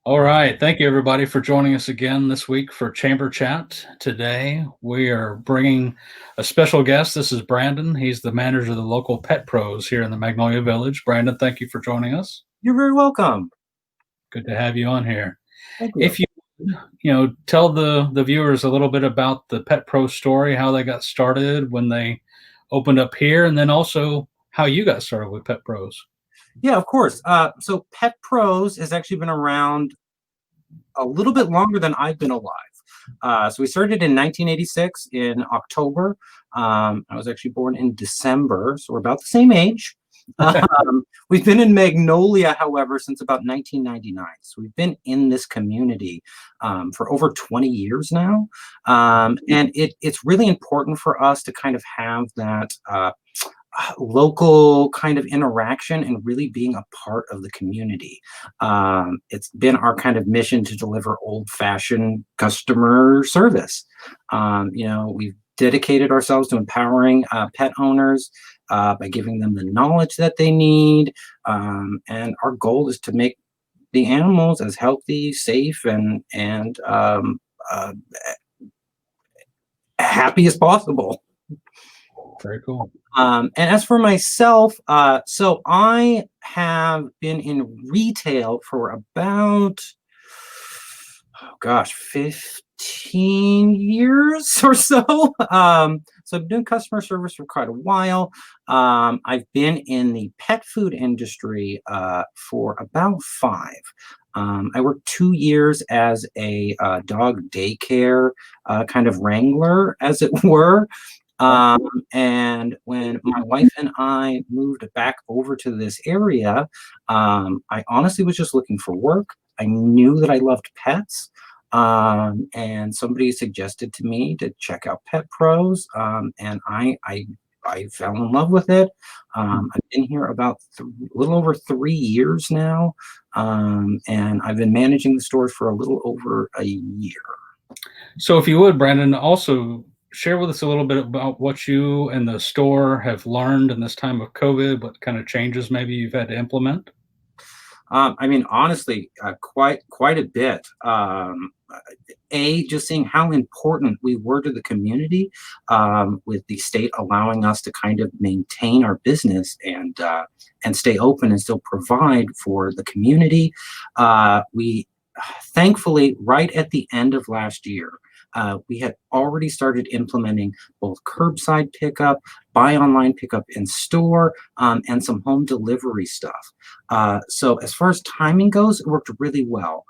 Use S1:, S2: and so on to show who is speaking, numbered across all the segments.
S1: All right. Thank you, everybody, for joining us again this week for Chamber Chat. Today, we are bringing a special guest. This is Brandon. He's the manager of the local Pet Pros here in the Magnolia Village. Brandon, thank you for joining us.
S2: You're very welcome.
S1: Good to have you on here.
S2: Thank you.
S1: If you tell the viewers a little bit about the Pet Pro story, how they got started when they opened up here, and then also how you got started with Pet Pros.
S2: Yeah, of course. So Pet Pros has actually been around a little bit longer than I've been alive. So we started in 1986 in October. I was actually born in December, so we're about the same age. We've been in Magnolia, however, since about 1999. So we've been in this community for over 20 years now. And it's really important for us to kind of have that local kind of interaction and really being a part of the community. It's been our kind of mission to deliver old-fashioned customer service. We've dedicated ourselves to empowering pet owners by giving them the knowledge that they need. And our goal is to make the animals as healthy, safe, and happy as possible.
S1: Very cool.
S2: And as for myself, so I have been in retail for about, 15 years or so. So I've been doing customer service for quite a while. I've been in the pet food industry for about 5. I worked 2 years as a dog daycare kind of wrangler, as it were. And when my wife and I moved back over to this area, I honestly was just looking for work. I knew that I loved pets. And somebody suggested to me to check out Pet Pros. And I fell in love with it. I've been here about a little over 3 years now. And I've been managing the stores for a little over a year.
S1: So if you would, Brandon, also share with us a little bit about what you and the store have learned in this time of COVID, what kind of changes maybe you've had to implement.
S2: Honestly, quite a bit. Just seeing how important we were to the community, with the state allowing us to kind of maintain our business and stay open and still provide for the community. We thankfully, right at the end of last year, we had already started implementing both curbside pickup, buy online pickup in store, and some home delivery stuff. So as far as timing goes, it worked really well.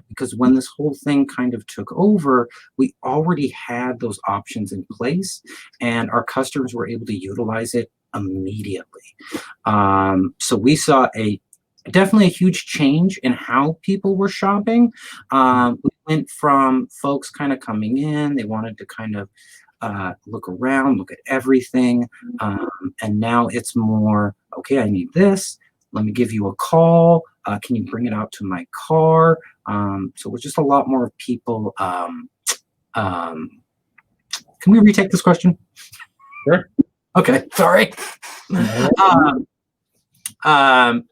S2: Because when this whole thing kind of took over, we already had those options in place, and our customers were able to utilize it immediately. So we saw definitely a huge change in how people were shopping. We went from folks kind of coming in, they wanted to kind of look around, look at everything. And now it's more, okay, I need this. Let me give you a call. Can you bring it out to my car? So it's just a lot more people. Can we retake this question?
S1: Sure.
S2: Okay, sorry.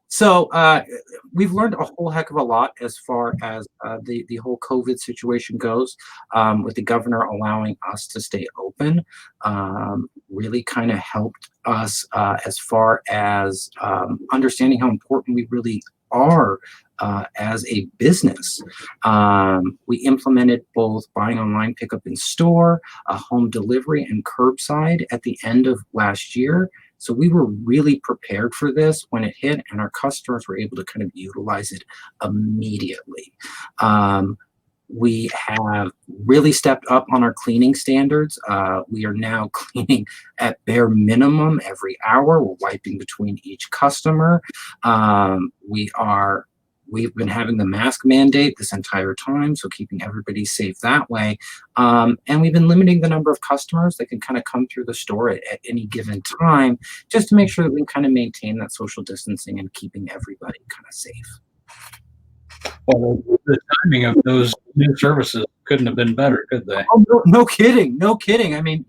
S2: So we've learned a whole heck of a lot as far as the whole COVID situation goes, with the governor allowing us to stay open. Really kind of helped us as far as understanding how important we really are as a business. We implemented both buying online, pickup in store, home delivery, and curbside at the end of last year. So we were really prepared for this when it hit, and our customers were able to kind of utilize it immediately. We have really stepped up on our cleaning standards. We are now cleaning at bare minimum every hour. We're wiping between each customer. We've been having the mask mandate this entire time, so keeping everybody safe that way. And we've been limiting the number of customers that can kind of come through the store at any given time, just to make sure that we can kind of maintain that social distancing and keeping everybody kind of safe.
S1: Well, the timing of those new services couldn't have been better, could they?
S2: Oh, no kidding. No kidding. I mean,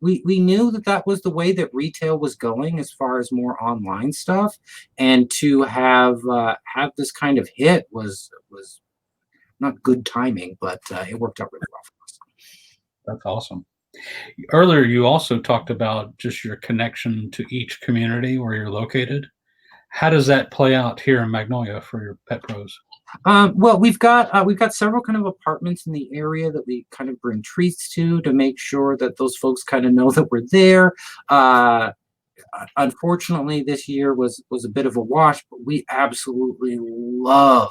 S2: we knew that was the way that retail was going as far as more online stuff, and to have this kind of hit was not good timing, but it worked out really well for us.
S1: That's awesome. Earlier, you also talked about just your connection to each community where you're located. How does that play out here in Magnolia for your pet pros?
S2: Well, we've got several kind of apartments in the area that we kind of bring treats to make sure that those folks kind of know that we're there. Uh, Unfortunately, this year was a bit of a wash, but we absolutely love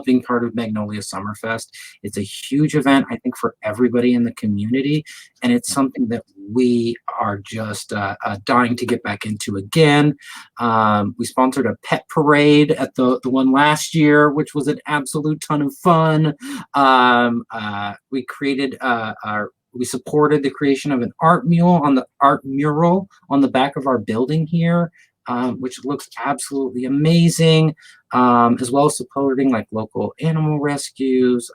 S2: being part of Magnolia Summerfest. It's a huge event, I think, for everybody in the community, and it's something that we are just dying to get back into again. We sponsored a pet parade at the one last year, which was an absolute ton of fun. We created our we supported the creation of an art mural on the back of our building here, which looks absolutely amazing, as well as supporting like local animal rescues.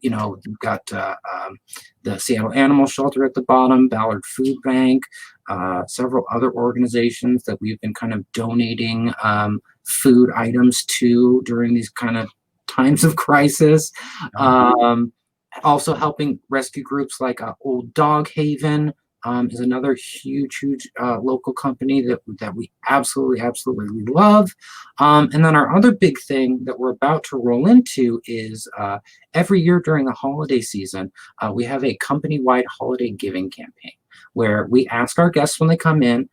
S2: You've got the Seattle Animal Shelter at the bottom, Ballard Food Bank, several other organizations that we've been kind of donating food items to during these kind of times of crisis. Um, Also helping rescue groups like Old Dog Haven is another huge local company that we absolutely love. And then our other big thing that we're about to roll into is every year during the holiday season, we have a company-wide holiday giving campaign where we ask our guests when they come in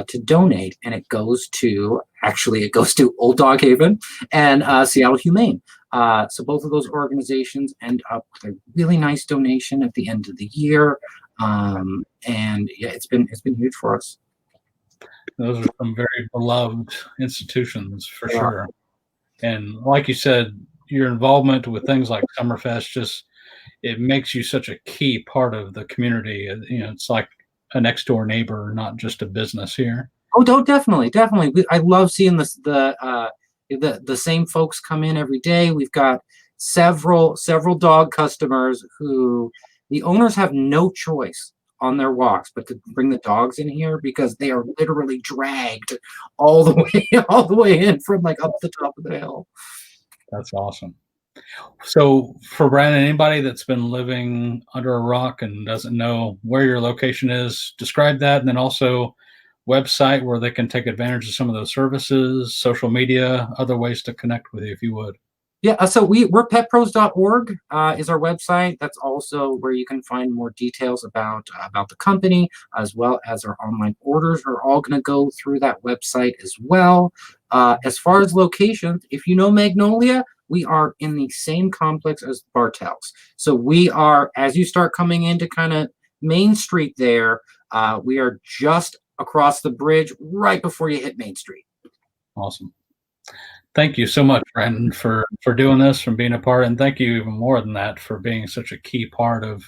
S2: to donate, and it goes to Old Dog Haven and Seattle Humane. So both of those organizations end up with a really nice donation at the end of the year, and yeah, it's been huge for us.
S1: Those are some very beloved institutions for
S2: They are.
S1: sure. And like you said, your involvement with things like Summerfest just it makes you such a key part of the community. It's like a next door neighbor, not just a business here.
S2: Definitely. I love seeing the same folks come in every day. We've got several dog customers who the owners have no choice on their walks but to bring the dogs in here because they are literally dragged all the way all the way in from like up the top of the hill.
S1: That's awesome. So, for Brandon, anybody that's been living under a rock and doesn't know where your location is, describe that, and then also website where they can take advantage of some of those services, social media, other ways to connect with you, if you would.
S2: Yeah, so we're petpros.org is our website. That's also where you can find more details about the company, as well as our online orders are all going to go through that website as well. As far as locations, if you know Magnolia, we are in the same complex as Bartels. So we are, as you start coming into kind of Main Street there, we are just across the bridge right before you hit Main Street.
S1: Awesome. Thank you so much, Brandon, for doing this, from being a part, and thank you even more than that for being such a key part of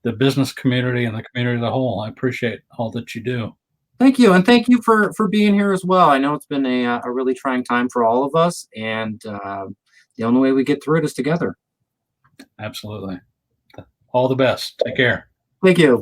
S1: the business community and the community as a whole. I appreciate all that you do.
S2: Thank you, and thank you for being here as well. I know it's been a really trying time for all of us, and the only way we get through it is together.
S1: Absolutely. All the best. Take care.
S2: Thank you.